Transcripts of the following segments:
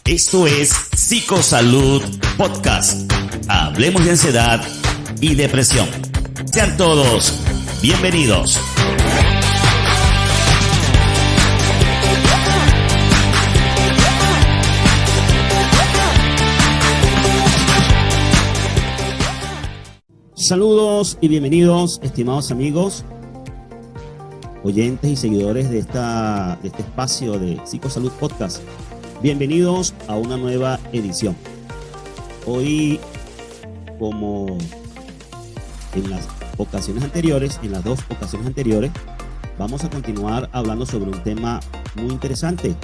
Esto es Psicosalud Podcast. Hablemos de ansiedad y depresión. Sean todos bienvenidos. Saludos y bienvenidos, estimados amigos, oyentes y seguidores de este espacio de Psicosalud Podcast. Bienvenidos a una nueva edición. Hoy, como en las ocasiones anteriores, en las dos ocasiones anteriores, vamos a continuar hablando sobre un tema muy interesante,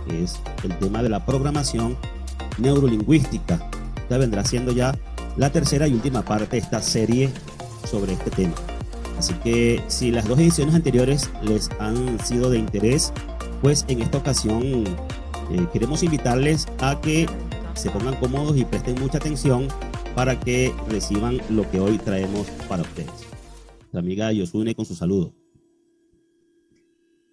que es el tema de la programación neurolingüística. Esta vendrá siendo ya la tercera y última parte de esta serie sobre este tema. Así que si las dos ediciones anteriores les han sido de interés, pues en esta ocasión queremos invitarles a que se pongan cómodos y presten mucha atención para que reciban lo que hoy traemos para ustedes. La amiga Yosune con su saludo.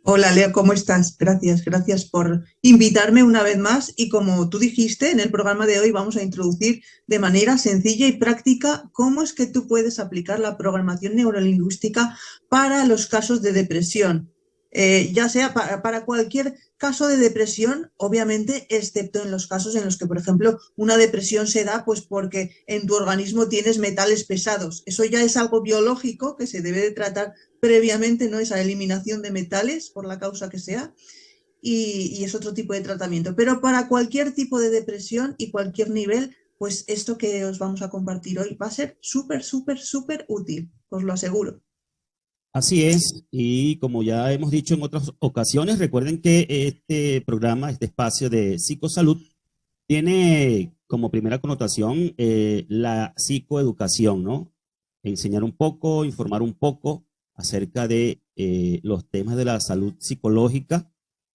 Hola Leo, ¿cómo estás? Gracias por invitarme una vez más, y como tú dijiste, en el programa de hoy vamos a introducir de manera sencilla y práctica cómo es que tú puedes aplicar la programación neurolingüística para los casos de depresión. Ya sea para cualquier caso de depresión, obviamente, excepto en los casos en los que, por ejemplo, una depresión se da pues porque en tu organismo tienes metales pesados. Eso ya es algo biológico que se debe de tratar previamente, ¿no? Esa eliminación de metales, por la causa que sea, y es otro tipo de tratamiento. Pero para cualquier tipo de depresión y cualquier nivel, pues esto que os vamos a compartir hoy va a ser súper útil, os lo aseguro. Así es, y como ya hemos dicho en otras ocasiones, recuerden que este programa, este espacio de psicosalud, tiene como primera connotación la psicoeducación, ¿no? Enseñar un poco, informar un poco acerca de los temas de la salud psicológica,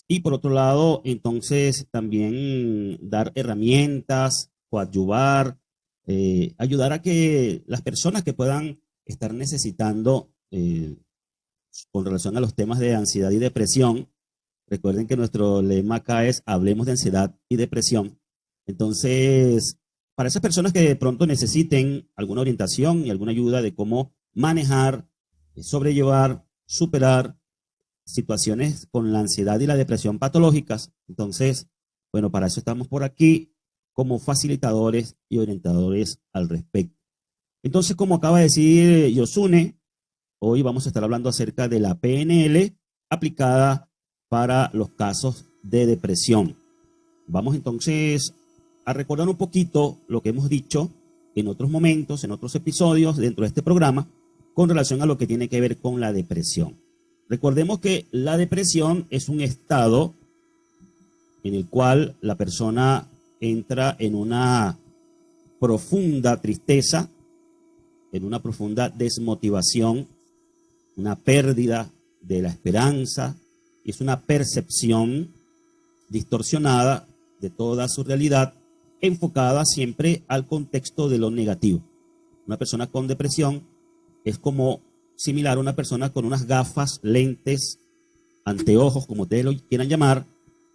y por otro lado, entonces también dar herramientas, coadyuvar, ayudar a que las personas que puedan estar necesitando con relación a los temas de ansiedad y depresión. Recuerden que nuestro lema acá es hablemos de ansiedad y depresión. Entonces, para esas personas que de pronto necesiten alguna orientación y alguna ayuda de cómo manejar, sobrellevar, superar situaciones con la ansiedad y la depresión patológicas, entonces, bueno, para eso estamos por aquí como facilitadores y orientadores al respecto. Entonces, como acaba de decir Yosune, hoy vamos a estar hablando acerca de la PNL aplicada para los casos de depresión. Vamos entonces a recordar un poquito lo que hemos dicho en otros momentos, en otros episodios dentro de este programa, con relación a lo que tiene que ver con la depresión. Recordemos que la depresión es un estado en el cual la persona entra en una profunda tristeza, en una profunda desmotivación, una pérdida de la esperanza, es una percepción distorsionada de toda su realidad, enfocada siempre al contexto de lo negativo. Una persona con depresión es como similar a una persona con unas gafas, lentes, anteojos, como ustedes lo quieran llamar,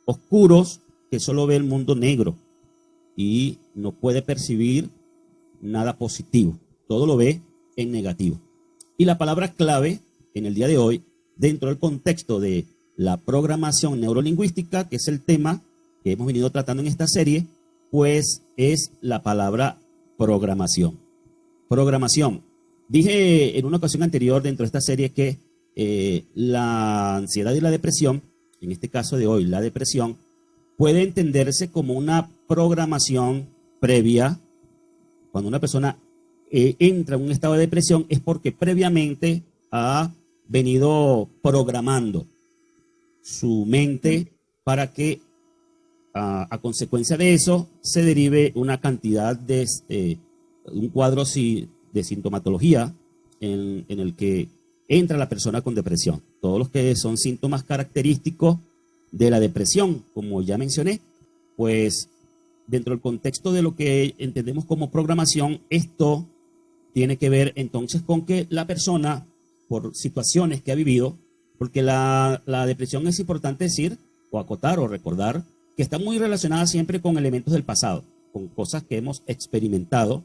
oscuros, que solo ve el mundo negro y no puede percibir nada positivo, todo lo ve en negativo. Y la palabra clave en el día de hoy, dentro del contexto de la programación neurolingüística, que es el tema que hemos venido tratando en esta serie, pues es la palabra programación. Programación. Dije en una ocasión anterior dentro de esta serie que la ansiedad y la depresión, en este caso de hoy, la depresión, puede entenderse como una programación previa. Cuando una persona entra en un estado de depresión es porque previamente ha venido programando su mente para que a consecuencia de eso se derive una cantidad de un cuadro de sintomatología en el que entra la persona con depresión. Todos los que son síntomas característicos de la depresión, como ya mencioné, pues dentro del contexto de lo que entendemos como programación, esto tiene que ver entonces con que la persona, por situaciones que ha vivido, porque la depresión es importante decir, o acotar o recordar, que está muy relacionada siempre con elementos del pasado, con cosas que hemos experimentado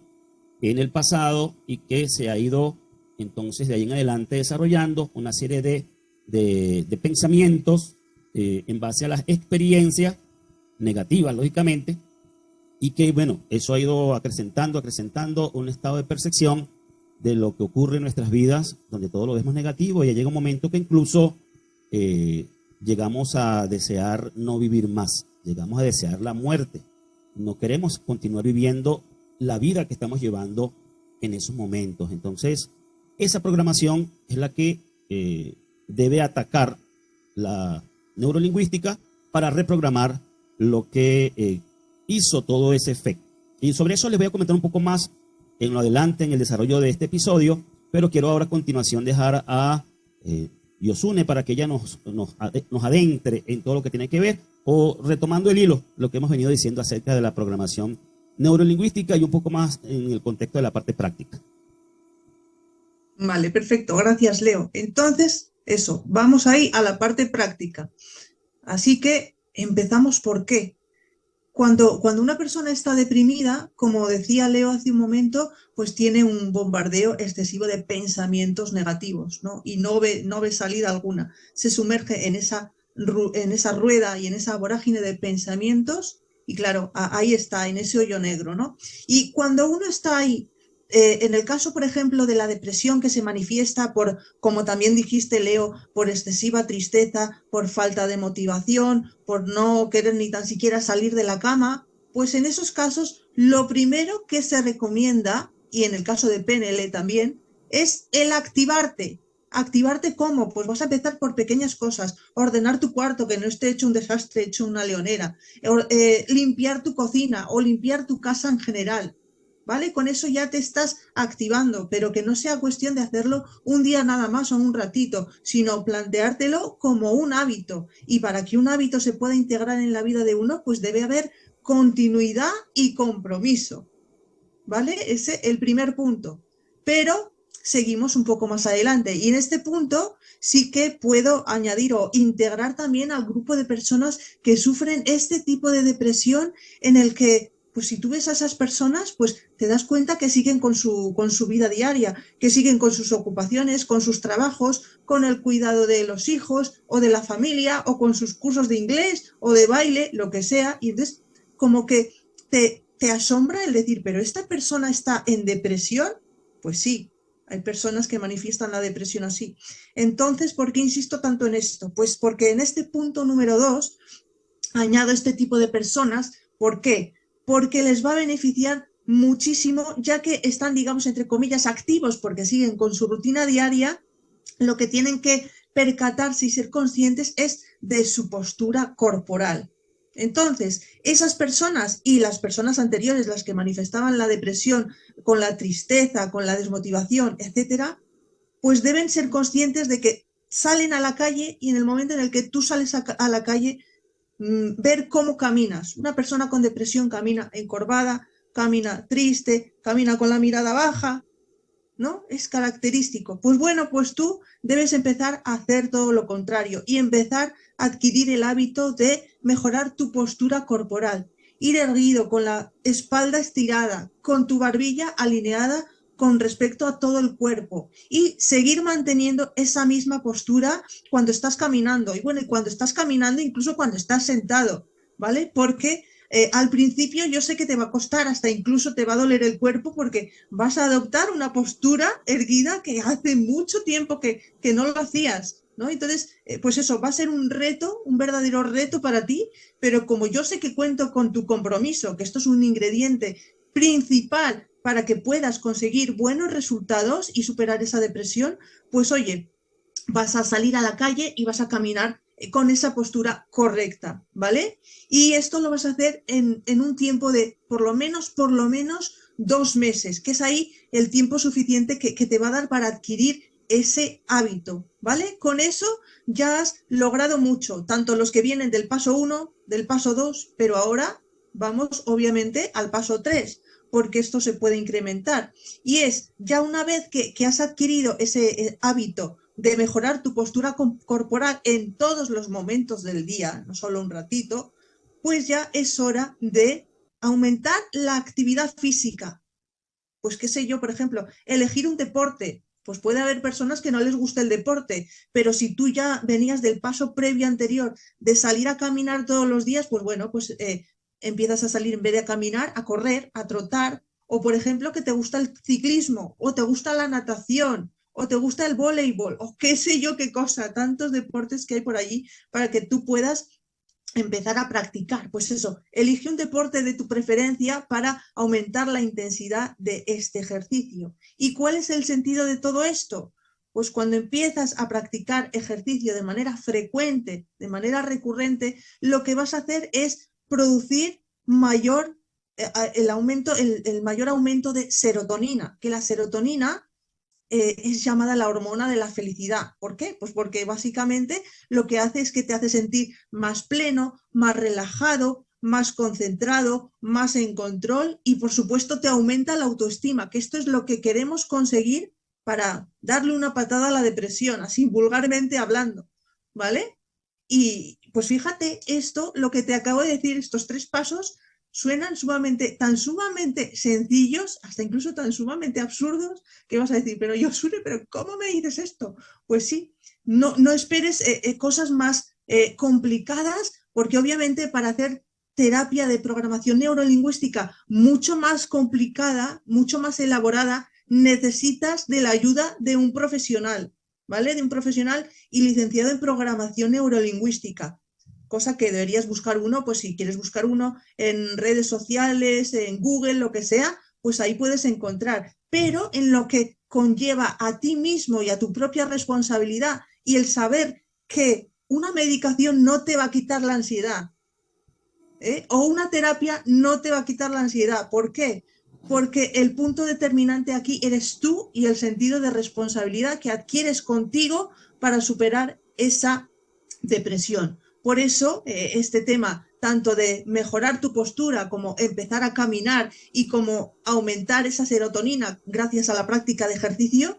en el pasado y que se ha ido entonces de ahí en adelante desarrollando una serie de pensamientos en base a las experiencias negativas, lógicamente, y que, bueno, eso ha ido acrecentando un estado de percepción de lo que ocurre en nuestras vidas, donde todo lo vemos negativo, y ya llega un momento que incluso llegamos a desear no vivir más, llegamos a desear la muerte. No queremos continuar viviendo la vida que estamos llevando en esos momentos. Entonces, esa programación es la que debe atacar la neurolingüística para reprogramar lo que hizo todo ese efecto. Y sobre eso les voy a comentar un poco más en lo adelante, en el desarrollo de este episodio, pero quiero ahora a continuación dejar a Yosune para que ella nos adentre en todo lo que tiene que ver, o retomando el hilo, lo que hemos venido diciendo acerca de la programación neurolingüística y un poco más en el contexto de la parte práctica. Vale, perfecto. Gracias, Leo. Entonces, eso, vamos ahí a la parte práctica. Así que empezamos por qué. Cuando una persona está deprimida, como decía Leo hace un momento, pues tiene un bombardeo excesivo de pensamientos negativos, ¿no? Y no ve salida alguna. Se sumerge en esa rueda y en esa vorágine de pensamientos y claro, ahí está, en ese hoyo negro, ¿no? Y cuando uno está ahí, en el caso, por ejemplo, de la depresión que se manifiesta por, como también dijiste, Leo, por excesiva tristeza, por falta de motivación, por no querer ni tan siquiera salir de la cama, pues en esos casos lo primero que se recomienda, y en el caso de PNL también, es el activarte. ¿Activarte cómo? Pues vas a empezar por pequeñas cosas, ordenar tu cuarto, que no esté hecho un desastre, hecho una leonera, limpiar tu cocina o limpiar tu casa en general. ¿Vale? Con eso ya te estás activando, pero que no sea cuestión de hacerlo un día nada más o un ratito, sino planteártelo como un hábito. Y para que un hábito se pueda integrar en la vida de uno, pues debe haber continuidad y compromiso. ¿Vale? Ese es el primer punto. Pero seguimos un poco más adelante. Y en este punto sí que puedo añadir o integrar también al grupo de personas que sufren este tipo de depresión en el que pues si tú ves a esas personas, pues te das cuenta que siguen con su vida diaria, que siguen con sus ocupaciones, con sus trabajos, con el cuidado de los hijos o de la familia o con sus cursos de inglés o de baile, lo que sea. Y entonces como que te asombra el decir, ¿pero esta persona está en depresión? Pues sí, hay personas que manifiestan la depresión así. Entonces, ¿por qué insisto tanto en esto? Pues porque en este punto número 2 añado este tipo de personas. ¿Por qué? Porque les va a beneficiar muchísimo, ya que están, digamos, entre comillas, activos, porque siguen con su rutina diaria. Lo que tienen que percatarse y ser conscientes es de su postura corporal. Entonces, esas personas y las personas anteriores, las que manifestaban la depresión con la tristeza, con la desmotivación, etcétera, pues deben ser conscientes de que salen a la calle y en el momento en el que tú sales a la calle, ver cómo caminas. Una persona con depresión camina encorvada, camina triste, camina con la mirada baja, ¿no? Es característico. Pues bueno, pues tú debes empezar a hacer todo lo contrario y empezar a adquirir el hábito de mejorar tu postura corporal. Ir erguido, con la espalda estirada, con tu barbilla alineada con respecto a todo el cuerpo y seguir manteniendo esa misma postura cuando estás caminando. Y bueno, y cuando estás caminando, incluso cuando estás sentado, ¿vale? Porque al principio yo sé que te va a costar, hasta incluso te va a doler el cuerpo porque vas a adoptar una postura erguida que hace mucho tiempo que no lo hacías, ¿no? Entonces, pues eso, va a ser un reto, un verdadero reto para ti, pero como yo sé que cuento con tu compromiso, que esto es un ingrediente principal para que puedas conseguir buenos resultados y superar esa depresión, pues oye, vas a salir a la calle y vas a caminar con esa postura correcta, ¿vale? Y esto lo vas a hacer en un tiempo de por lo menos 2 meses, que es ahí el tiempo suficiente que te va a dar para adquirir ese hábito, ¿vale? Con eso ya has logrado mucho, tanto los que vienen del paso 1, del paso 2, pero ahora vamos obviamente al paso 3, porque esto se puede incrementar. Y es ya una vez que has adquirido ese hábito de mejorar tu postura corporal en todos los momentos del día, no solo un ratito, pues ya es hora de aumentar la actividad física. Pues qué sé yo, por ejemplo, elegir un deporte. Pues puede haber personas que no les gusta el deporte, pero si tú ya venías del paso previo anterior de salir a caminar todos los días, pues bueno, pues empiezas a salir en vez de a caminar, a correr, a trotar, o por ejemplo que te gusta el ciclismo, o te gusta la natación, o te gusta el voleibol, o qué sé yo qué cosa, tantos deportes que hay por allí para que tú puedas empezar a practicar. Pues eso, elige un deporte de tu preferencia para aumentar la intensidad de este ejercicio. ¿Y cuál es el sentido de todo esto? Pues cuando empiezas a practicar ejercicio de manera frecuente, de manera recurrente, lo que vas a hacer es producir mayor, el mayor aumento de serotonina, que la serotonina es llamada la hormona de la felicidad. ¿Por qué? Pues porque básicamente lo que hace es que te hace sentir más pleno, más relajado, más concentrado, más en control y por supuesto te aumenta la autoestima, que esto es lo que queremos conseguir para darle una patada a la depresión, así vulgarmente hablando, ¿vale? Y pues fíjate, esto, lo que te acabo de decir, estos 3 pasos, suenan tan sumamente sencillos, hasta incluso tan sumamente absurdos, que vas a decir, pero Yosune, ¿pero cómo me dices esto? Pues sí, no esperes cosas más complicadas, porque obviamente para hacer terapia de programación neurolingüística mucho más complicada, mucho más elaborada, necesitas de la ayuda de un profesional, ¿vale? De un profesional y licenciado en programación neurolingüística. Cosa que deberías buscar uno, pues si quieres buscar uno en redes sociales, en Google, lo que sea, pues ahí puedes encontrar. Pero en lo que conlleva a ti mismo y a tu propia responsabilidad y el saber que una medicación no te va a quitar la ansiedad, o una terapia no te va a quitar la ansiedad. ¿Por qué? Porque el punto determinante aquí eres tú y el sentido de responsabilidad que adquieres contigo para superar esa depresión. Por eso, este tema, tanto de mejorar tu postura como empezar a caminar y como aumentar esa serotonina gracias a la práctica de ejercicio,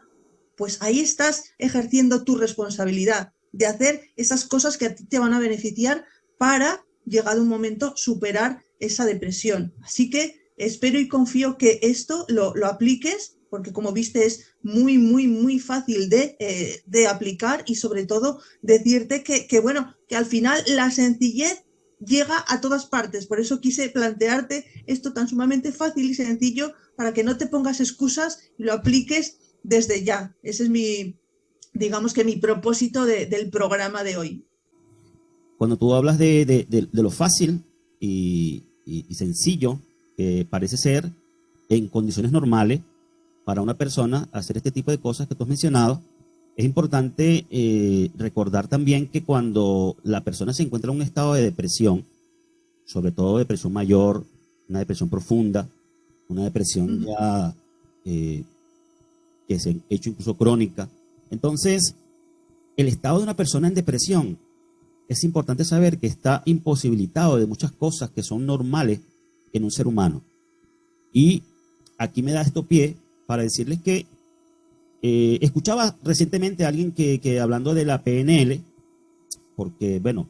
pues ahí estás ejerciendo tu responsabilidad de hacer esas cosas que a ti te van a beneficiar para, llegado un momento, superar esa depresión. Así que espero y confío que esto lo apliques, porque como viste es muy, muy, muy fácil de aplicar y sobre todo decirte bueno, que al final la sencillez llega a todas partes. Por eso quise plantearte esto tan sumamente fácil y sencillo para que no te pongas excusas y lo apliques desde ya. Ese es digamos que mi propósito del programa de hoy. Cuando tú hablas de lo fácil y sencillo que parece ser en condiciones normales para una persona hacer este tipo de cosas que tú has mencionado, es importante recordar también que cuando la persona se encuentra en un estado de depresión, sobre todo depresión mayor, una depresión profunda, una depresión ya que se ha hecho incluso crónica, entonces el estado de una persona en depresión es importante saber que está imposibilitado de muchas cosas que son normales en un ser humano. Y aquí me da esto pie para decirles que escuchaba recientemente a alguien que hablando de la PNL, porque, bueno,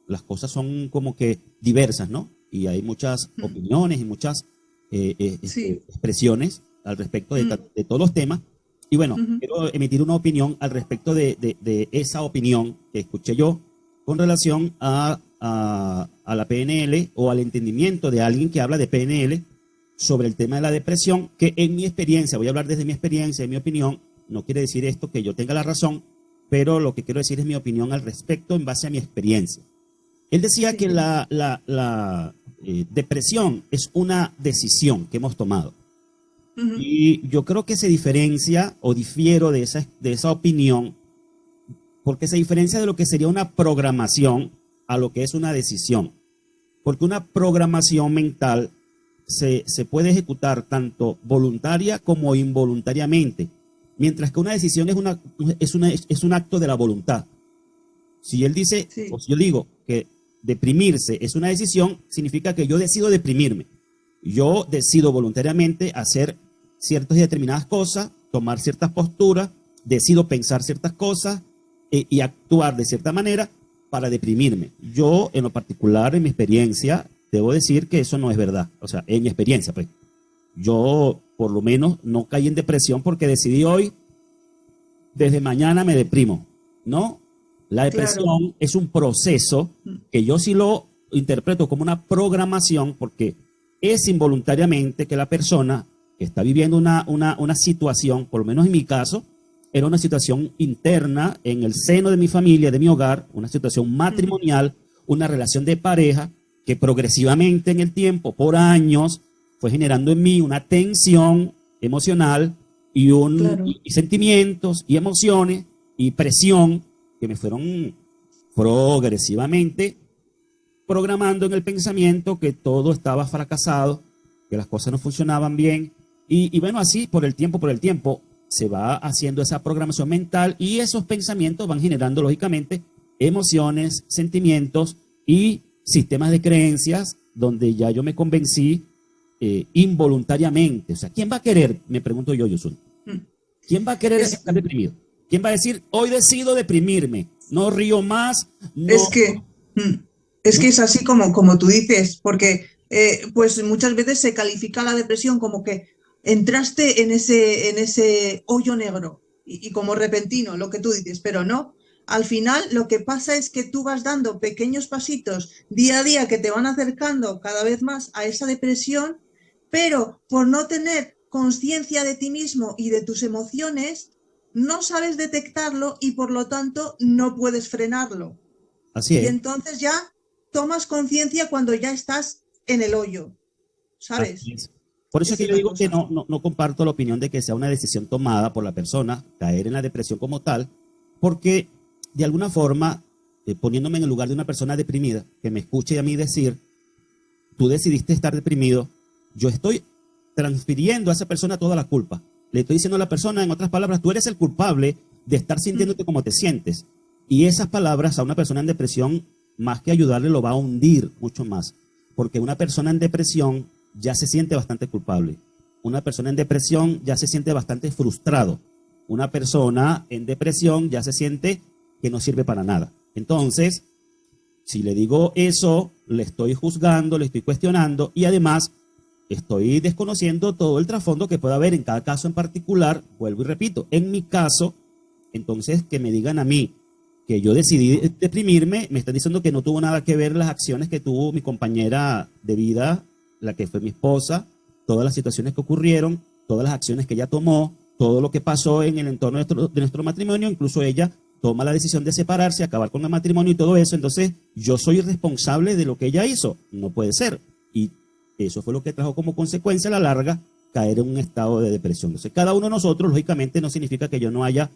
las cosas son como que diversas, ¿no? Y hay muchas opiniones y muchas Sí. expresiones al respecto de todos los temas. Y bueno, quiero emitir una opinión al respecto de esa opinión que escuché yo con relación a la PNL o al entendimiento de alguien que habla de PNL sobre el tema de la depresión, que en mi experiencia, voy a hablar desde mi experiencia, en mi opinión, no quiere decir esto que yo tenga la razón, pero lo que quiero decir es mi opinión al respecto en base a mi experiencia. Él decía que la depresión es una decisión que hemos tomado. Y yo creo que se diferencia o difiero de esa opinión, porque se diferencia de lo que sería una programación a lo que es una decisión. Porque una programación mental se puede ejecutar tanto voluntaria como involuntariamente, mientras que una decisión es un acto de la voluntad. Si él dice, o si yo digo que deprimirse es una decisión, significa que yo decido deprimirme. Yo decido voluntariamente hacer ciertas y determinadas cosas, tomar ciertas posturas, decido pensar ciertas cosas y actuar de cierta manera para deprimirme. Yo, en lo particular, en mi experiencia, debo decir que eso no es verdad. O sea, en mi experiencia, pues, yo por lo menos no caí en depresión porque decidí hoy, desde mañana me deprimo. No, la depresión Claro. es un proceso que yo sí lo interpreto como una programación porque es involuntariamente que la persona que está viviendo una situación, por lo menos en mi caso, era una situación interna en el seno de mi familia, de mi hogar, una situación matrimonial, una relación de pareja que progresivamente en el tiempo, por años, fue generando en mí una tensión emocional Claro. y sentimientos y emociones y presión que me fueron progresivamente programando en el pensamiento que todo estaba fracasado, que las cosas no funcionaban bien. Y bueno, así por el tiempo, se va haciendo esa programación mental y esos pensamientos van generando, lógicamente, emociones, sentimientos y sistemas de creencias donde ya yo me convencí involuntariamente. O sea, ¿quién va a querer? Me pregunto yo, Yusun. ¿Quién va a querer Es, estar deprimido? ¿Quién va a decir, hoy decido deprimirme? No río más, es no, que, mm, es que no. es así como tú dices, porque pues muchas veces se califica la depresión como que entraste en ese hoyo negro y como repentino, lo que tú dices, pero no. Al final lo que pasa es que tú vas dando pequeños pasitos día a día que te van acercando cada vez más a esa depresión, pero por no tener conciencia de ti mismo y de tus emociones, no sabes detectarlo y por lo tanto no puedes frenarlo. Así Y es. entonces ya tomas conciencia cuando ya estás en el hoyo, Así ¿sabes? es. Por eso es Esa que es yo la digo que cosa. no comparto la opinión de que sea una decisión tomada por la persona, caer en la depresión como tal, porque de alguna forma, poniéndome en el lugar de una persona deprimida, que me escuche a mí decir, tú decidiste estar deprimido, yo estoy transfiriendo a esa persona toda la culpa. Le estoy diciendo a la persona, en otras palabras, tú eres el culpable de estar sintiéndote como te sientes. Y esas palabras a una persona en depresión, más que ayudarle, lo va a hundir mucho más. Porque una persona en depresión ya se siente bastante culpable. Una persona en depresión ya se siente bastante frustrado. Una persona en depresión ya se siente que no sirve para nada. Entonces, si le digo eso, le estoy juzgando, le estoy cuestionando y además estoy desconociendo todo el trasfondo que pueda haber en cada caso en particular. Vuelvo y repito, en mi caso, entonces que me digan a mí que yo decidí deprimirme, me están diciendo que no tuvo nada que ver las acciones que tuvo mi compañera de vida, la que fue mi esposa, todas las situaciones que ocurrieron, todas las acciones que ella tomó, todo lo que pasó en el entorno de nuestro matrimonio, incluso ella toma la decisión de separarse, acabar con el matrimonio y todo eso, entonces yo soy responsable de lo que ella hizo. No puede ser. Y eso fue lo que trajo como consecuencia a la larga caer en un estado de depresión. Entonces, cada uno de nosotros, lógicamente, no significa que yo no haya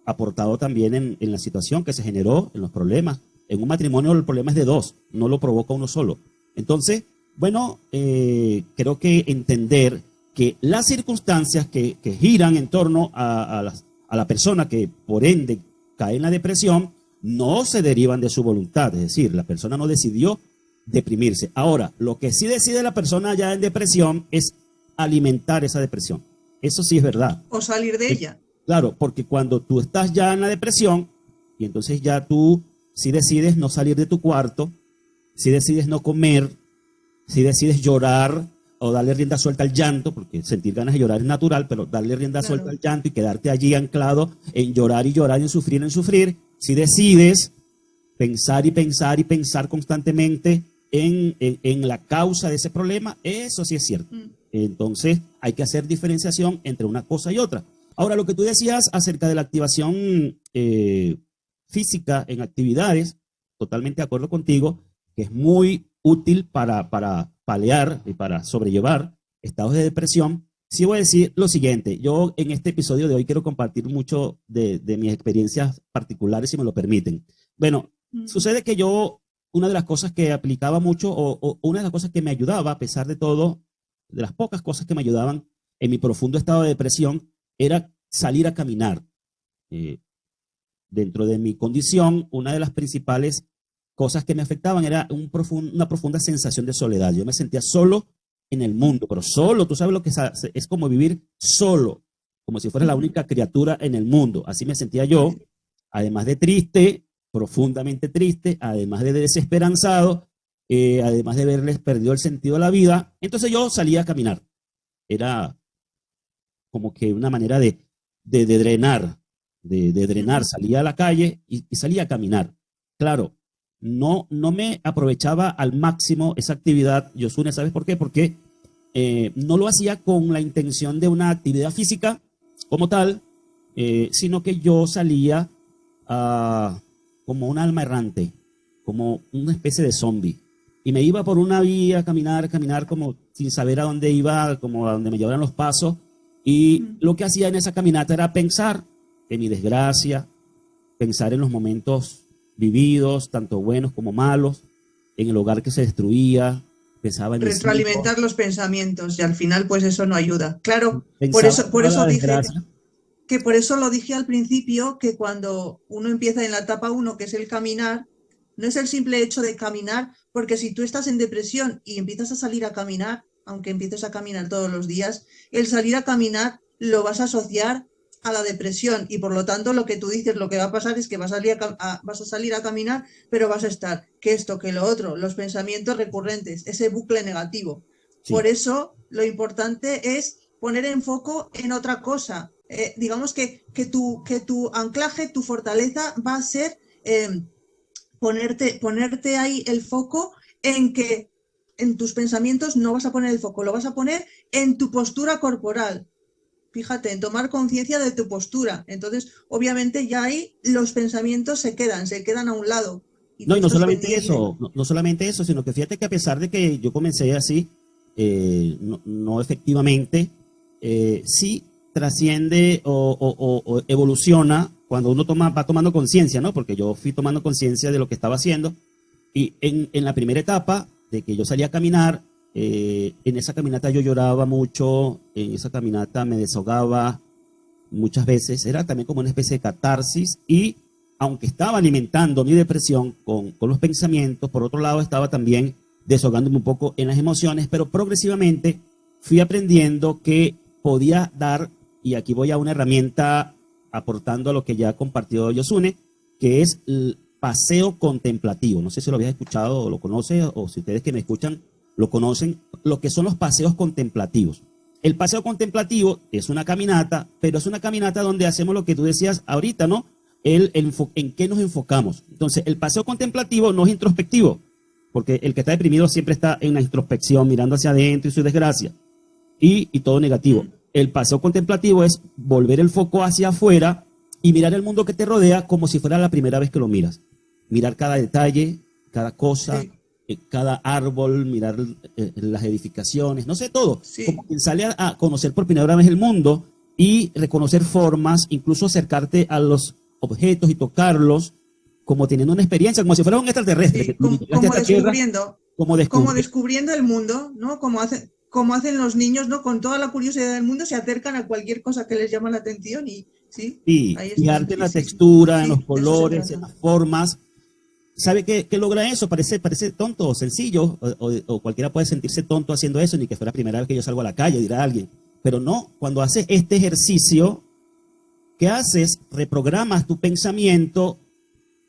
aportado también en la situación que se generó, en los problemas. En un matrimonio el problema es de dos, no lo provoca uno solo. Entonces, bueno, creo que entender que las circunstancias que giran en torno a la persona que por ende cae en la depresión no se derivan de su voluntad, es decir, la persona no decidió deprimirse. Ahora, lo que sí decide la persona ya en depresión es alimentar esa depresión. Eso sí es verdad. O salir de ella. Claro, porque cuando tú estás ya en la depresión y entonces ya tú si decides no salir de tu cuarto, si decides no comer, si decides llorar o darle rienda suelta al llanto, porque sentir ganas de llorar es natural, pero darle rienda suelta Claro. al llanto y quedarte allí anclado en llorar y llorar, en sufrir, si decides pensar y pensar y pensar constantemente en la causa de ese problema, eso sí es cierto. Entonces hay que hacer diferenciación entre una cosa y otra. Ahora, lo que tú decías acerca de la activación física en actividades, totalmente de acuerdo contigo, que es muy útil para paliar y para sobrellevar estados de depresión. Sí voy a decir lo siguiente, yo en este episodio de hoy quiero compartir mucho de mis experiencias particulares, si me lo permiten. Bueno, sucede que yo, una de las cosas que aplicaba mucho, o una de las cosas que me ayudaba, a pesar de todo, de las pocas cosas que me ayudaban en mi profundo estado de depresión, era salir a caminar. Eh, Dentro de mi condición, una de las principales cosas que me afectaban era una profunda sensación de soledad. Yo me sentía solo en el mundo, pero solo, tú sabes lo que es como vivir solo, como si fuera la única criatura en el mundo. Así me sentía yo, además de triste, profundamente triste, además de desesperanzado, además de haberles perdido el sentido de la vida. Entonces yo salía a caminar. Era como que una manera de drenar, de drenar. Salía a la calle y salía a caminar. Claro, no me aprovechaba al máximo esa actividad, Yosune, ¿sabes por qué? Porque no lo hacía con la intención de una actividad física como tal, sino que yo salía como un alma errante, como una especie de zombie. Y me iba por una vía, caminar como sin saber a dónde iba, como a dónde me llevaran los pasos. Y lo que hacía en esa caminata era pensar en mi desgracia, pensar en los momentos vividos, tanto buenos como malos, en el hogar que se destruía, pensaba en mis hijos, Retroalimentar los pensamientos y al final pues eso no ayuda. Claro, pensaba en por toda la eso dije desgracia. que por eso lo dije al principio, que cuando uno empieza en la etapa 1, que es el caminar, no es el simple hecho de caminar, porque si tú estás en depresión y empiezas a salir a caminar, aunque empieces a caminar todos los días, el salir a caminar lo vas a asociar a la depresión y por lo tanto lo que tú dices, lo que va a pasar es que vas a salir a caminar, pero vas a estar que esto, que lo otro, los pensamientos recurrentes, ese bucle negativo. Por Sí, eso lo importante es poner en foco en otra cosa. Digamos que tu anclaje, tu fortaleza va a ser ponerte ahí el foco en que en tus pensamientos no vas a poner el foco, lo vas a poner en tu postura corporal. Fíjate, en tomar conciencia de tu postura. Entonces, obviamente ya ahí los pensamientos se quedan a un lado y no, tú y no estás solamente pendiente. eso, no solamente eso, sino que fíjate que a pesar de que yo comencé así, no efectivamente, sí trasciende o evoluciona cuando uno va tomando conciencia, ¿no? Porque yo fui tomando conciencia de lo que estaba haciendo y en la primera etapa de que yo salía a caminar, en esa caminata yo lloraba mucho, en esa caminata me desahogaba muchas veces, era también como una especie de catarsis y aunque estaba alimentando mi depresión con los pensamientos, por otro lado estaba también desahogándome un poco en las emociones, pero progresivamente fui aprendiendo que podía dar, y aquí voy a una herramienta aportando a lo que ya compartió Yosune, que es el paseo contemplativo. No sé si lo habías escuchado o lo conoces, o si ustedes que me escuchan lo conocen, lo que son los paseos contemplativos. El paseo contemplativo es una caminata, pero es una caminata donde hacemos lo que tú decías ahorita, ¿no? ¿En qué nos enfocamos? Entonces, el paseo contemplativo no es introspectivo, porque el que está deprimido siempre está en la introspección, mirando hacia adentro y su desgracia, y todo negativo. El paseo contemplativo es volver el foco hacia afuera y mirar el mundo que te rodea como si fuera la primera vez que lo miras. Mirar cada detalle, cada cosa, Sí, cada árbol, mirar las edificaciones, no sé, todo. Como sí, quien sale a conocer por primera vez el mundo y reconocer formas, incluso acercarte a los objetos y tocarlos como teniendo una experiencia, como si fuera un extraterrestre, que sí, tú llegaste a esta tierra, como como descubrir. descubriendo el mundo, ¿no? Como hacen los niños, ¿no? Con toda la curiosidad del mundo se acercan a cualquier cosa que les llama la atención y sí, Sí, ahí están, fijarte en sí, la sí, sí. textura, en los Sí, de eso se colores, en trata. las formas. ¿Sabe qué logra eso? Parece tonto o sencillo, o cualquiera puede sentirse tonto haciendo eso, ni que fuera la primera vez que yo salgo a la calle, dirá alguien. Pero no, cuando haces este ejercicio, ¿qué haces? Reprogramas tu pensamiento,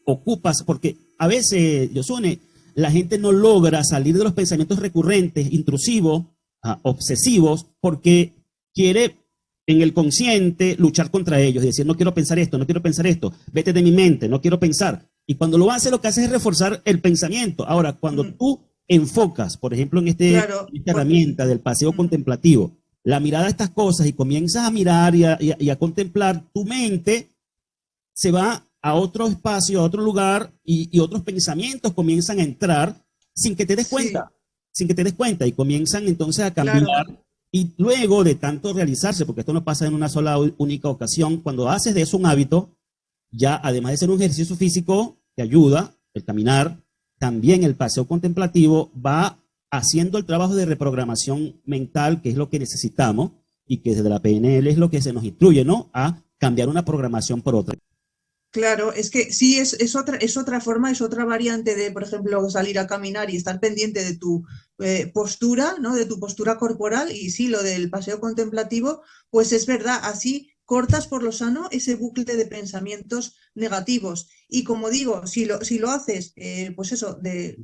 ocupas, porque a veces, Yosune, la gente no logra salir de los pensamientos recurrentes, intrusivos, obsesivos, porque quiere en el consciente luchar contra ellos y decir, no quiero pensar esto, no quiero pensar esto, vete de mi mente, no quiero pensar. Y cuando lo hace, lo que hace es reforzar el pensamiento. Ahora, cuando Mm, tú enfocas, por ejemplo, claro, en esta herramienta del paseo mm, contemplativo, la mirada a estas cosas y comienzas a mirar y a contemplar, tu mente se va a otro espacio, a otro lugar y otros pensamientos comienzan a entrar sin que te des sí, cuenta, sin que te des cuenta y comienzan entonces a claro, cambiar y luego de tanto realizarse, porque esto no pasa en una sola única ocasión, cuando haces de eso un hábito, ya además de ser un ejercicio físico que ayuda, el caminar, también el paseo contemplativo va haciendo el trabajo de reprogramación mental, que es lo que necesitamos y que desde la PNL es lo que se nos instruye, ¿no? A cambiar una programación por otra. claro, es que sí, es otra forma, es otra variante de, por ejemplo, salir a caminar y estar pendiente de tu postura, ¿no? De tu postura corporal y sí, lo del paseo contemplativo, pues es verdad, así cortas por lo sano ese bucle de pensamientos negativos. Y como digo, si lo haces, pues eso,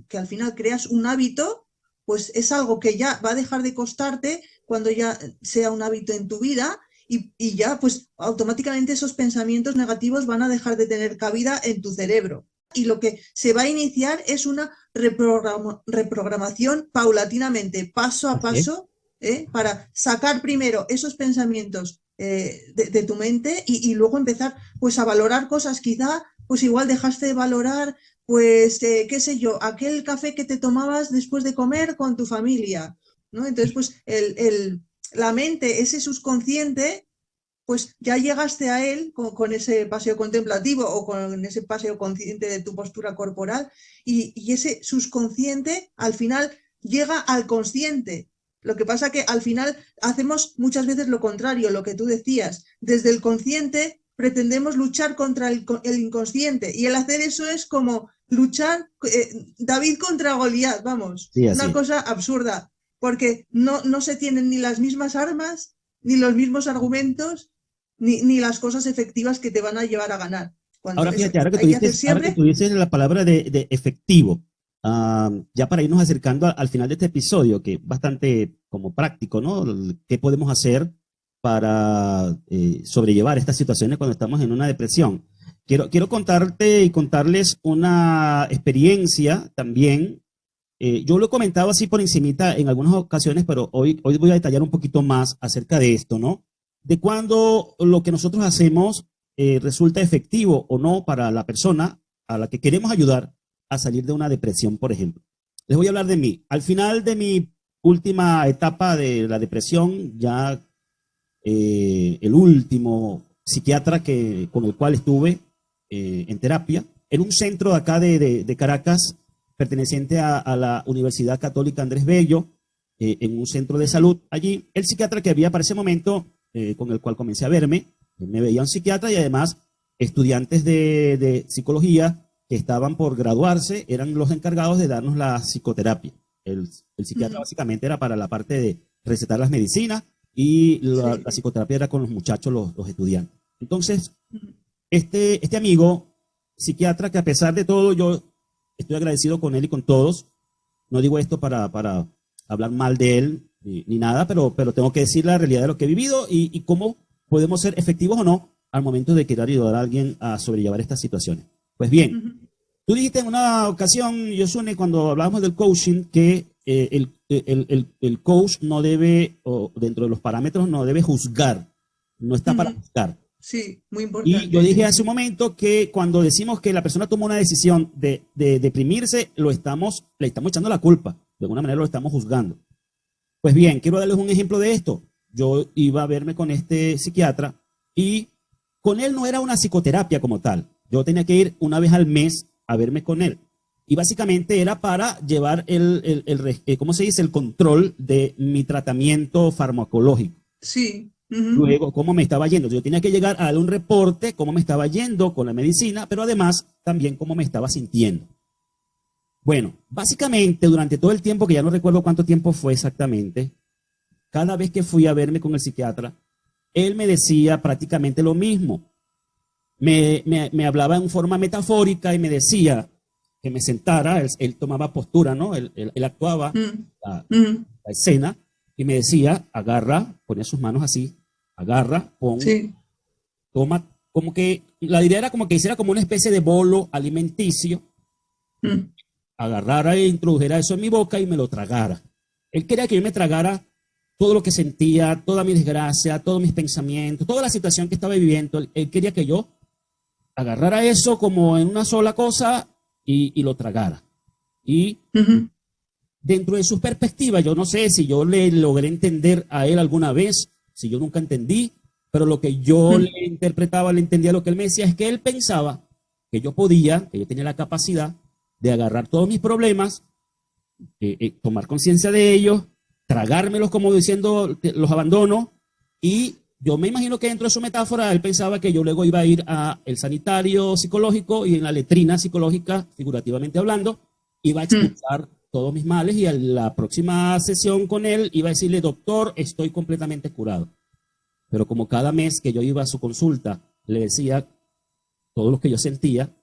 que al final creas un hábito, pues es algo que ya va a dejar de costarte cuando ya sea un hábito en tu vida y ya pues automáticamente esos pensamientos negativos van a dejar de tener cabida en tu cerebro. Y lo que se va a iniciar es una reprogramación paulatinamente, paso a paso, para sacar primero esos pensamientos de tu mente y luego empezar pues a valorar cosas. Quizá pues igual dejaste de valorar pues qué sé yo, aquel café que te tomabas después de comer con tu familia, ¿no? Entonces pues la mente, ese subconsciente, pues ya llegaste a él con ese paseo contemplativo o con ese paseo consciente de tu postura corporal y ese subconsciente al final llega al consciente. Lo que pasa que al final hacemos muchas veces lo contrario, lo que tú decías. Desde el consciente pretendemos luchar contra el inconsciente y el hacer eso es como luchar David contra Goliat, vamos, Sí, así una es. cosa absurda, porque no se tienen ni las mismas armas, ni los mismos argumentos, ni las cosas efectivas que te van a llevar a ganar. Cuando Ahora fíjate, hay que hacer ahora que tú siempre. dices la palabra de efectivo, ya para irnos acercando al final de este episodio, que es bastante como práctico, ¿no? ¿Qué podemos hacer para sobrellevar estas situaciones cuando estamos en una depresión? Quiero contarte y contarles una experiencia también. Yo lo he comentado así por encimita en algunas ocasiones, pero hoy voy a detallar un poquito más acerca de esto, ¿no? De cuando lo que nosotros hacemos resulta efectivo o no para la persona a la que queremos ayudar a salir de una depresión, por ejemplo. Les voy a hablar de mí. Al final de mi última etapa de la depresión, ya el último psiquiatra con el cual estuve en terapia, en un centro de acá de Caracas, perteneciente a la Universidad Católica Andrés Bello, en un centro de salud allí. El psiquiatra que había para ese momento, con el cual comencé a verme, me veía un psiquiatra y además estudiantes de psicología que estaban por graduarse eran los encargados de darnos la psicoterapia. El psiquiatra básicamente era para la parte de recetar las medicinas y la psicoterapia era con los muchachos, los estudiantes. Entonces, este amigo psiquiatra, que a pesar de todo yo estoy agradecido con él y con todos, no digo esto para hablar mal de él ni nada, pero tengo que decir la realidad de lo que he vivido y cómo podemos ser efectivos o no al momento de querer ayudar a alguien a sobrellevar estas situaciones. Pues bien, tú dijiste en una ocasión, Yosune, cuando hablábamos del coaching, que el coach no debe, o dentro de los parámetros, no debe juzgar, no está para juzgar. Sí, muy Y yo importante. dije hace un momento que cuando decimos que la persona tomó una decisión de deprimirse, le estamos echando la culpa, de alguna manera lo estamos juzgando. Pues bien, quiero darles un ejemplo de esto. Yo iba a verme con este psiquiatra y con él no era una psicoterapia como tal. Yo tenía que ir una vez al mes a verme con él. Y básicamente era para llevar ¿cómo se dice? El control de mi tratamiento farmacológico. Sí. Luego, cómo me estaba yendo. Yo tenía que llegar a darle un reporte, cómo me estaba yendo con la medicina, pero además también cómo me estaba sintiendo. Bueno, básicamente durante todo el tiempo, que ya no recuerdo cuánto tiempo fue exactamente, cada vez que fui a verme con el psiquiatra, él me decía prácticamente lo mismo. Me hablaba en forma metafórica y me decía que me sentara, él tomaba postura, ¿no? Él actuaba la escena y me decía, agarra, ponía sus manos así, agarra, toma, como que, la idea era como que hiciera como una especie de bolo alimenticio, agarrara e introdujera eso en mi boca y me lo tragara. Él quería que yo me tragara todo lo que sentía, toda mi desgracia, todos mis pensamientos, toda la situación que estaba viviendo. Él quería que yo agarrara eso como en una sola cosa y lo tragara. Y dentro de sus perspectivas, yo no sé si yo le logré entender a él alguna vez, si yo nunca entendí, pero lo que yo le interpretaba, le entendía lo que él me decía, es que él pensaba que yo podía, que yo tenía la capacidad de agarrar todos mis problemas, tomar conciencia de ellos, tragármelos como diciendo, los abandono, y yo me imagino que dentro de su metáfora él pensaba que yo luego iba a ir al sanitario psicológico y en la letrina psicológica, figurativamente hablando, iba a expulsar todos mis males y a la próxima sesión con él iba a decirle, doctor, estoy completamente curado. Pero como cada mes que yo iba a su consulta, le decía todo lo que yo sentía,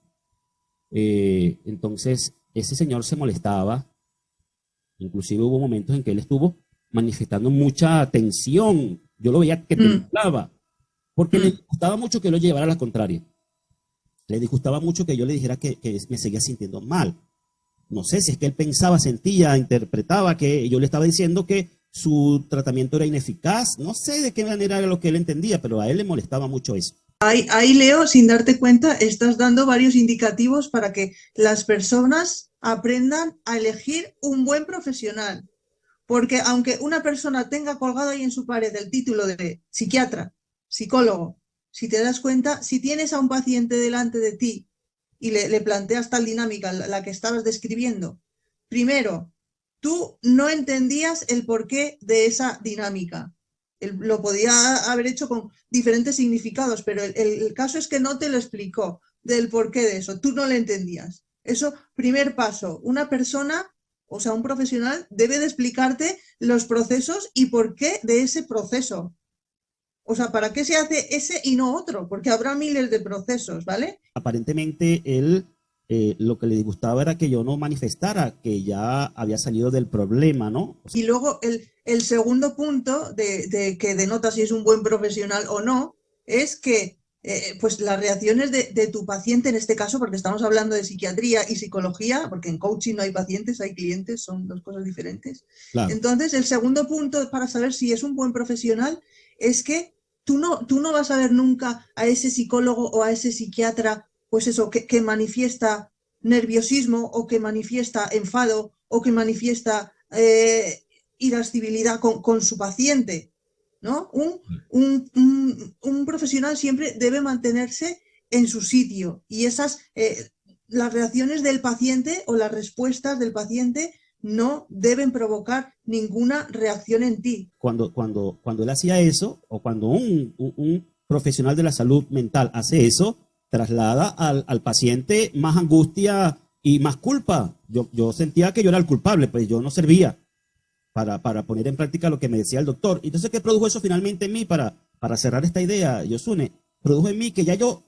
entonces ese señor se molestaba. Inclusive hubo momentos en que él estuvo manifestando mucha tensión. Yo lo veía que temblaba, porque le gustaba mucho que lo llevara a la contraria. Le disgustaba mucho que yo le dijera que me seguía sintiendo mal. No sé si es que él pensaba, sentía, interpretaba que yo le estaba diciendo que su tratamiento era ineficaz. No sé de qué manera era lo que él entendía, pero a él le molestaba mucho eso. Ahí, Leo, sin darte cuenta, estás dando varios indicativos para que las personas aprendan a elegir un buen profesional. Porque aunque una persona tenga colgado ahí en su pared el título de psiquiatra, psicólogo, si te das cuenta, si tienes a un paciente delante de ti y le planteas tal dinámica, la que estabas describiendo, primero, tú no entendías el porqué de esa dinámica. Lo podía haber hecho con diferentes significados, pero el caso es que no te lo explicó del porqué de eso, tú no lo entendías. Eso, primer paso, una persona, o sea, un profesional debe de explicarte los procesos y por qué de ese proceso. O sea, ¿para qué se hace ese y no otro? Porque habrá miles de procesos, ¿vale? Aparentemente él lo que le disgustaba era que yo no manifestara que ya había salido del problema, ¿no? O sea, y luego el segundo punto de que denota si es un buen profesional o no, es que pues las reacciones de tu paciente en este caso, porque estamos hablando de psiquiatría y psicología, porque en coaching no hay pacientes, hay clientes, son dos cosas diferentes. claro. Entonces, el segundo punto para saber si es un buen profesional es que tú no vas a ver nunca a ese psicólogo o a ese psiquiatra, pues eso, que manifiesta nerviosismo o que manifiesta enfado o que manifiesta irascibilidad con su paciente, ¿no? Un profesional siempre debe mantenerse en su sitio y las reacciones del paciente o las respuestas del paciente no deben provocar ninguna reacción en ti. Cuando él hacía eso, o cuando un profesional de la salud mental hace eso, traslada al paciente más angustia y más culpa. Yo sentía que yo era el culpable, pues yo no servía para poner en práctica lo que me decía el doctor. Entonces, ¿qué produjo eso finalmente en mí para cerrar esta idea, Yosune? Produjo en mí que ya yo,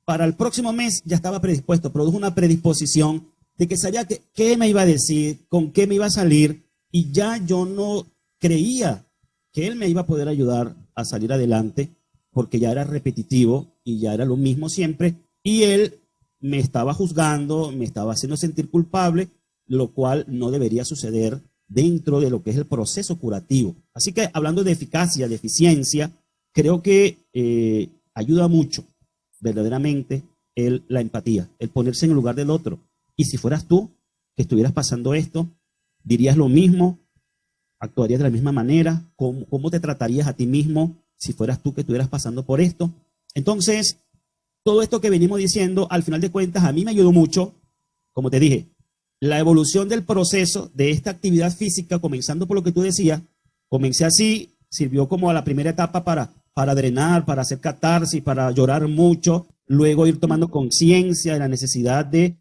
para el próximo mes, ya estaba predispuesto, produjo una predisposición de que sabía qué me iba a decir, con qué me iba a salir, y ya yo no creía que él me iba a poder ayudar a salir adelante, porque ya era repetitivo y ya era lo mismo siempre, y él me estaba juzgando, me estaba haciendo sentir culpable, lo cual no debería suceder dentro de lo que es el proceso curativo. Así que hablando de eficacia, de eficiencia, creo que ayuda mucho verdaderamente la empatía, el ponerse en el lugar del otro. Y si fueras tú que estuvieras pasando esto, dirías lo mismo, actuarías de la misma manera, cómo te tratarías a ti mismo si fueras tú que estuvieras pasando por esto. Entonces, todo esto que venimos diciendo, al final de cuentas, a mí me ayudó mucho, como te dije, la evolución del proceso de esta actividad física, comenzando por lo que tú decías, comencé así, sirvió como a la primera etapa para drenar, para hacer catarsis, para llorar mucho, luego ir tomando conciencia de la necesidad de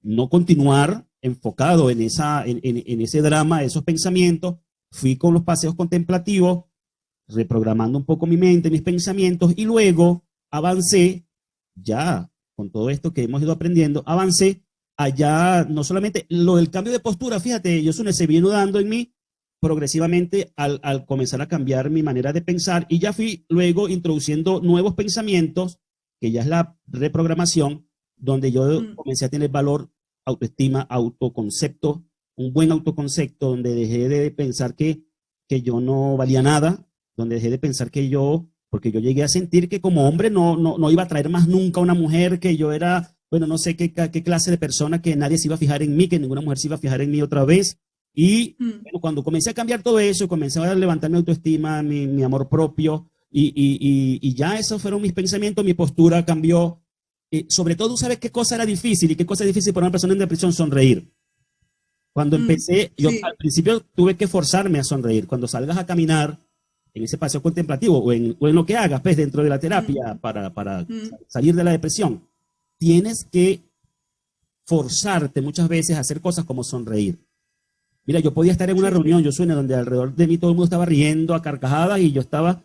no continuar enfocado en ese drama, esos pensamientos. Fui con los paseos contemplativos, reprogramando un poco mi mente, mis pensamientos, y luego avancé, ya con todo esto que hemos ido aprendiendo, avancé allá, no solamente lo del cambio de postura, fíjate, Yosune, se vino dando en mí progresivamente al comenzar a cambiar mi manera de pensar, y ya fui luego introduciendo nuevos pensamientos, que ya es la reprogramación, donde yo comencé a tener valor, autoestima, autoconcepto, un buen autoconcepto, donde dejé de pensar que yo no valía nada, donde dejé de pensar que porque yo llegué a sentir que como hombre no iba a traer más nunca a una mujer, que yo era, bueno, no sé qué clase de persona, que nadie se iba a fijar en mí, que ninguna mujer se iba a fijar en mí otra vez. Y bueno, cuando comencé a cambiar todo eso, comencé a levantar mi autoestima, mi amor propio, y ya esos fueron mis pensamientos, mi postura cambió. Sobre todo, ¿sabes qué cosa era difícil? Y qué cosa es difícil para una persona en depresión: sonreír. Cuando empecé, yo al principio tuve que forzarme a sonreír. Cuando salgas a caminar en ese paseo contemplativo o en lo que hagas, pues, dentro de la terapia para salir de la depresión, tienes que forzarte muchas veces a hacer cosas como sonreír. Mira, yo podía estar en una reunión, yo suena, donde alrededor de mí todo el mundo estaba riendo a carcajadas y yo estaba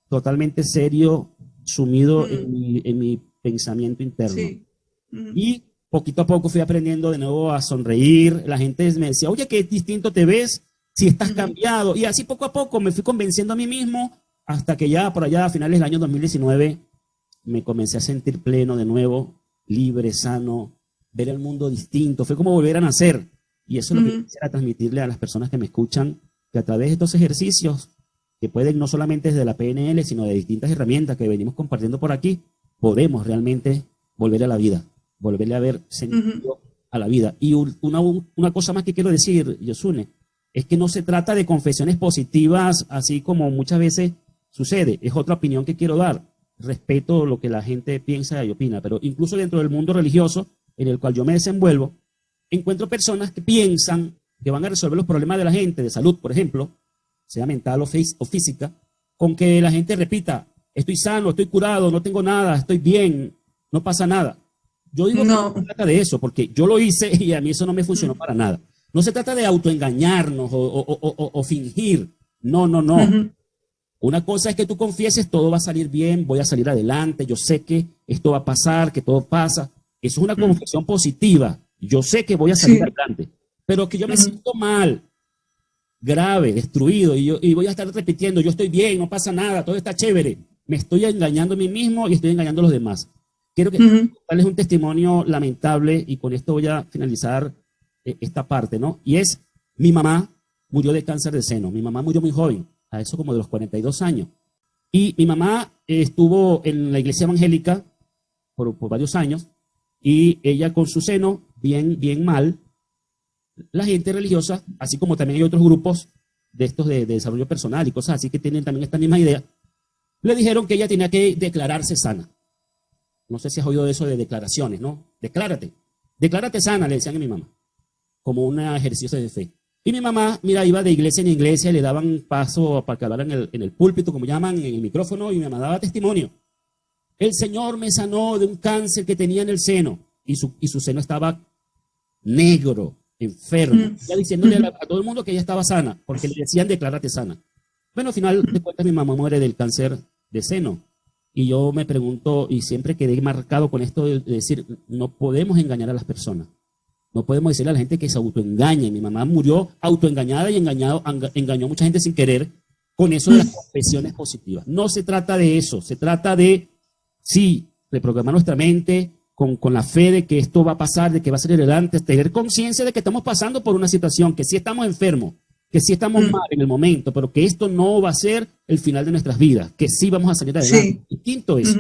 totalmente serio, sumido en mi pensamiento interno. Sí. Y poquito a poco fui aprendiendo de nuevo a sonreír. La gente me decía, oye, qué distinto te ves, si estás cambiado. Y así poco a poco me fui convenciendo a mí mismo hasta que ya por allá a finales del año 2019 me comencé a sentir pleno de nuevo, libre, sano, ver el mundo distinto. Fue como volver a nacer. Y eso es lo que quisiera transmitirle a las personas que me escuchan, que a través de estos ejercicios, que pueden no solamente desde la PNL, sino de distintas herramientas que venimos compartiendo por aquí, podemos realmente volver a la vida, volverle a ver sentido a la vida. Y una cosa más que quiero decir, Yosune, es que no se trata de confesiones positivas, así como muchas veces sucede. Es otra opinión que quiero dar. Respeto lo que la gente piensa y opina, pero incluso dentro del mundo religioso en el cual yo me desenvuelvo, encuentro personas que piensan que van a resolver los problemas de la gente, de salud, por ejemplo, sea mental o física, con que la gente repita, estoy sano, estoy curado, no tengo nada, estoy bien, no pasa nada. Yo digo que no se trata de eso, porque yo lo hice y a mí eso no me funcionó para nada. No se trata de autoengañarnos o fingir. No, no, no. Una cosa es que tú confieses, todo va a salir bien, voy a salir adelante, yo sé que esto va a pasar, que todo pasa. Eso es una confesión positiva. Yo sé que voy a salir adelante. Pero que yo me siento mal, grave, destruido, y voy a estar repitiendo, yo estoy bien, no pasa nada, todo está chévere. Me estoy engañando a mí mismo y estoy engañando a los demás. Quiero que darles un testimonio lamentable y con esto voy a finalizar esta parte, ¿no? Y es, mi mamá murió de cáncer de seno. Mi mamá murió muy joven, a eso como de los 42 años. Y mi mamá estuvo en la iglesia evangélica por varios años y ella con su seno bien mal. La gente religiosa, así como también hay otros grupos de estos de desarrollo personal y cosas así que tienen también esta misma idea, le dijeron que ella tenía que declararse sana. No sé si has oído de eso de declaraciones, ¿no? Declárate sana, le decían a mi mamá, como un ejercicio de fe. Y mi mamá, mira, iba de iglesia en iglesia, le daban paso para que hablara en el púlpito, como llaman, en el micrófono, y mi mamá daba testimonio. El Señor me sanó de un cáncer que tenía en el seno, y su seno estaba negro, enfermo, ya diciéndole a todo el mundo que ella estaba sana, porque le decían declárate sana. Bueno, al final de cuentas mi mamá muere del cáncer de seno. Y yo me pregunto, y siempre quedé marcado con esto de decir, no podemos engañar a las personas. No podemos decirle a la gente que se autoengañe. Mi mamá murió autoengañada y engañó a mucha gente sin querer con eso de las confesiones positivas. No se trata de eso, se trata de, sí, reprogramar nuestra mente, con la fe de que esto va a pasar, de que va a salir adelante, tener conciencia de que estamos pasando por una situación, que sí estamos enfermos, que sí estamos mal en el momento, pero que esto no va a ser el final de nuestras vidas, que sí vamos a salir adelante. Y quinto es...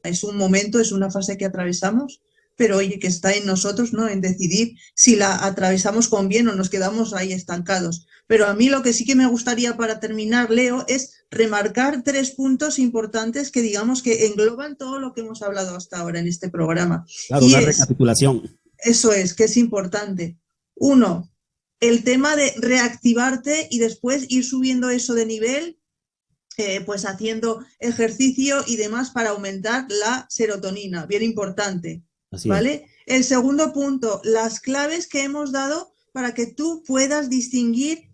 Es un momento, es una fase que atravesamos, pero oye, que está en nosotros, ¿no? En decidir si la atravesamos con bien o nos quedamos ahí estancados. Pero a mí lo que sí que me gustaría para terminar, Leo, es remarcar 3 puntos importantes que digamos que engloban todo lo que hemos hablado hasta ahora en este programa. Claro, una recapitulación. Eso es, que es importante. 1, el tema de reactivarte y después ir subiendo eso de nivel, pues haciendo ejercicio y demás para aumentar la serotonina, bien importante. Así ¿vale? El segundo punto, las claves que hemos dado para que tú puedas distinguir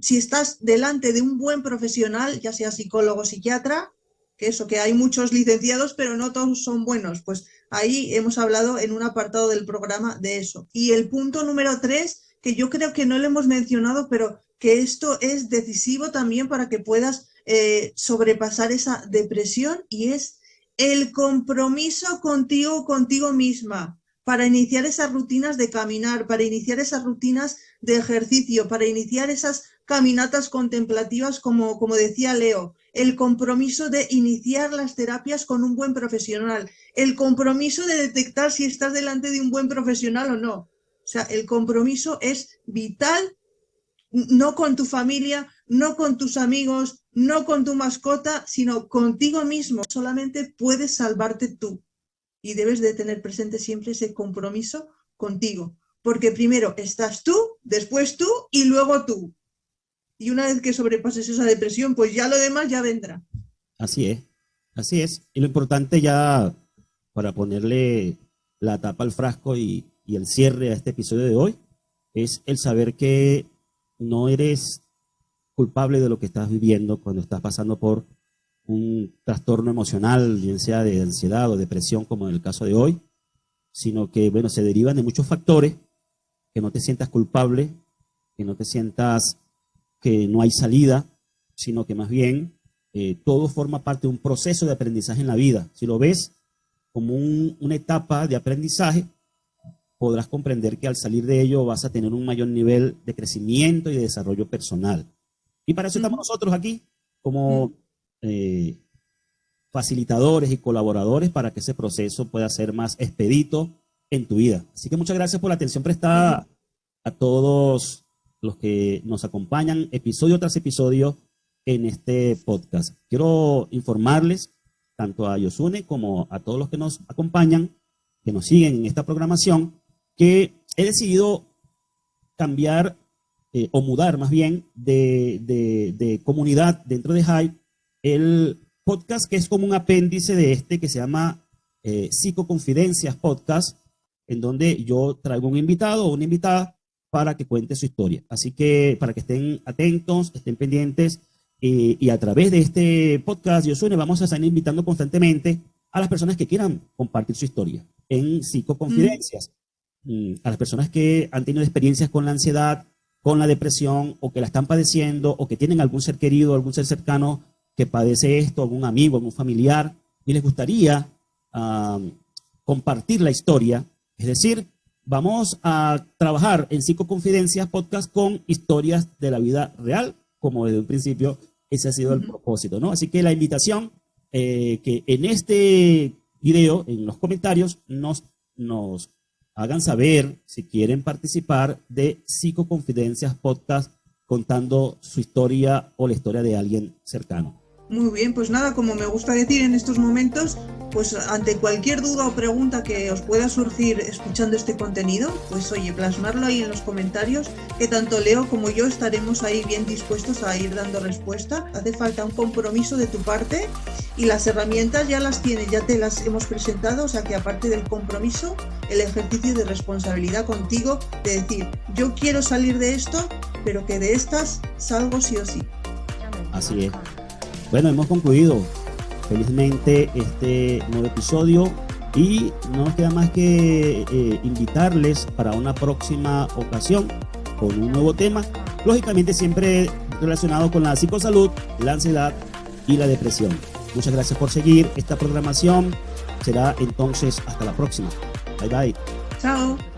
si estás delante de un buen profesional, ya sea psicólogo o psiquiatra, que hay muchos licenciados, pero no todos son buenos. Pues ahí hemos hablado en un apartado del programa de eso. Y el punto número 3, que yo creo que no lo hemos mencionado, pero que esto es decisivo también para que puedas sobrepasar esa depresión, y es el compromiso contigo misma, para iniciar esas rutinas de caminar, para iniciar esas rutinas de ejercicio, para iniciar esas caminatas contemplativas, como decía Leo, el compromiso de iniciar las terapias con un buen profesional, el compromiso de detectar si estás delante de un buen profesional o no. O sea, el compromiso es vital, no con tu familia, no con tus amigos, no con tu mascota, sino contigo mismo. Solamente puedes salvarte tú. Y debes de tener presente siempre ese compromiso contigo. Porque primero estás tú, después tú y luego tú. Y una vez que sobrepases esa depresión, pues ya lo demás ya vendrá. Así es, así es. Y lo importante ya, para ponerle la tapa al frasco y el cierre a este episodio de hoy, es el saber que no eres culpable de lo que estás viviendo cuando estás pasando por un trastorno emocional, bien sea de ansiedad o depresión, como en el caso de hoy, sino que, bueno, se derivan de muchos factores, que no te sientas culpable, que no te sientas que no hay salida, sino que más bien todo forma parte de un proceso de aprendizaje en la vida. Si lo ves como una etapa de aprendizaje, podrás comprender que al salir de ello vas a tener un mayor nivel de crecimiento y de desarrollo personal. Y para eso estamos nosotros aquí, como facilitadores y colaboradores para que ese proceso pueda ser más expedito en tu vida. Así que muchas gracias por la atención prestada a todos los que nos acompañan episodio tras episodio en este podcast. Quiero informarles tanto a Yosune como a todos los que nos acompañan, que nos siguen en esta programación, que he decidido cambiar o mudar más bien de comunidad dentro de Hype, el podcast que es como un apéndice de este que se llama Psicoconfidencias Podcast, en donde yo traigo un invitado o una invitada para que cuente su historia. Así que para que estén atentos, estén pendientes, y a través de este podcast, Yosune, vamos a estar invitando constantemente a las personas que quieran compartir su historia en Psicoconfidencias. A las personas que han tenido experiencias con la ansiedad, con la depresión, o que la están padeciendo, o que tienen algún ser querido, algún ser cercano que padece esto, algún amigo, algún familiar, y les gustaría compartir la historia. Es decir, vamos a trabajar en Psicoconfidencias Podcast con historias de la vida real, como desde un principio ese ha sido el propósito, ¿no? Así que la invitación que en este video, en los comentarios, nos hagan saber si quieren participar de Psicoconfidencias Podcast contando su historia o la historia de alguien cercano. Muy bien, pues nada, como me gusta decir en estos momentos, pues ante cualquier duda o pregunta que os pueda surgir escuchando este contenido, pues oye, plasmarlo ahí en los comentarios, que tanto Leo como yo estaremos ahí bien dispuestos a ir dando respuesta. Hace falta un compromiso de tu parte y las herramientas ya las tienes, ya te las hemos presentado, o sea que aparte del compromiso, el ejercicio de responsabilidad contigo, de decir, yo quiero salir de esto, pero que de estas salgo sí o sí. Así es. Bueno, hemos concluido felizmente este nuevo episodio y no nos queda más que invitarles para una próxima ocasión con un nuevo tema, lógicamente siempre relacionado con la psicosalud, la ansiedad y la depresión. Muchas gracias por seguir esta programación. Será entonces hasta la próxima. Bye bye. Chao.